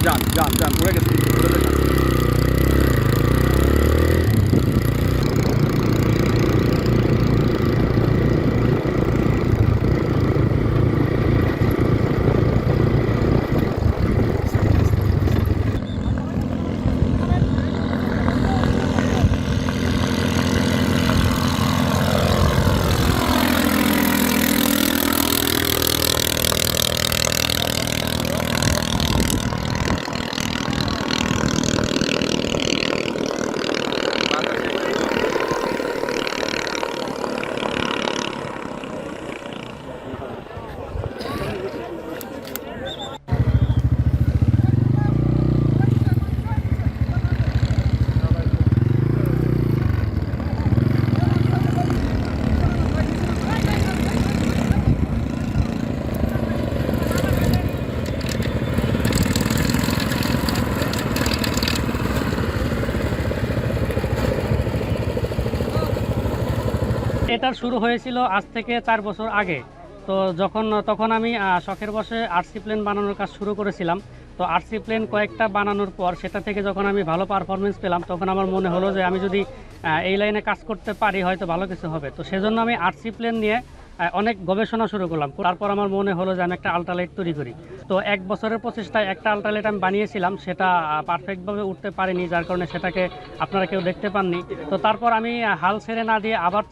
যান যান যান উড়ে গেছে। এটার শুরু হয়েছিল আজ থেকে 4 বছর আগে। তো তখন আমি শখের বসে আরসি প্লেন বানানোর কাজ শুরু করেছিলাম। তো আরসি প্লেন কয়েকটা বানানোর পর সেটা থেকে যখন আমি ভালো পারফরমেন্স পেলাম, তখন আমার মনে হলো যে আমি যদি এই লাইনে কাজ করতে পারি হয়তো ভালো কিছু হবে। তো সেজন্য আমি আরসি প্লেন নিয়ে অনেক গবেষণা শুরু করলাম। তারপর আমার মনে হলো যে আমি একটা আল্ট্রালাইট তৈরি করি। তো 1 বছরের প্রচেষ্টায় একটা আল্ট্রালাইট আমি বানিয়েছিলাম, সেটা পারফেক্টভাবে উঠতে পারিনি, যার কারণে সেটাকে আপনারা কেউ দেখতে পাননি। তো তারপর আমি হাল ছেড়ে না দিয়ে আবার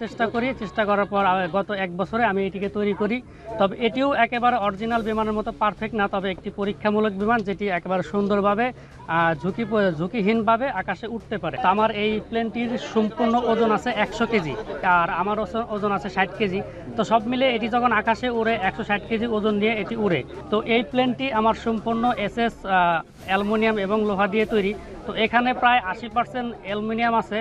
চেষ্টা করার পর গত 1 বছরে আমি এটিকে তৈরি করি। তবে এটিও একেবারে অরিজিনাল বিমানের মতো পারফেক্ট না, তবে একটি পরীক্ষামূলক বিমান যেটি একেবারে সুন্দরভাবে ঝুঁকিহীনভাবে আকাশে উঠতে পারে। তো আমার এই প্লেনটির সম্পূর্ণ ওজন আছে 100 কেজি, আর আমার ওজন আছে 60 কেজি। তো সব মিলে এটি যখন আকাশে উড়ে 160 কেজি ওজন নিয়ে এটি উড়ে। তো এই প্লেনটি আমার সম্পূর্ণ এসএস অ্যালুমিনিয়াম এবং লোহা দিয়ে তৈরি। তো এখানে প্রায় 80% অ্যালুমিনিয়াম আছে,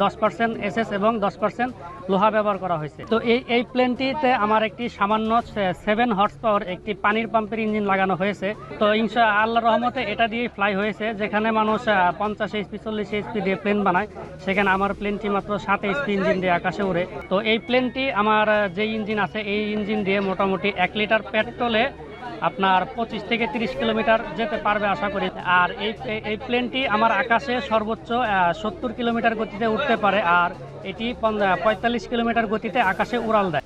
10% এসএস এবং 10% লোহা ব্যবহার করা হয়েছে। তো এই প্লেনটিতে আমার একটি সামান্য 7 হর্স পাওয়ার একটি পানির পাম্পের ইঞ্জিন লাগানো হয়েছে। তো আল্লাহর রহমতে এটা দিয়েই ফ্লাই হয়েছে। যেখানে মানুষ 50 এইচপি 40 এইচপি দিয়ে প্লেন বানায়, সেখানে আমার প্লেনটি মাত্র 7 এইচপি ইঞ্জিন দিয়ে আকাশে উড়ে। তো এই প্লেনটি আমার যে ইঞ্জিন আছে, এই ইঞ্জিন দিয়ে মোটামুটি 1 লিটার পেট্রোলে আপনার 25 থেকে 30 কিলোমিটার যেতে পারবে আশা করি। আর এই প্লেনটি আমার আকাশে সর্বোচ্চ 70 কিলোমিটার গতিতে উঠতে পারে, আর এটি 45 কিলোমিটার গতিতে আকাশে উড়াল দেয়।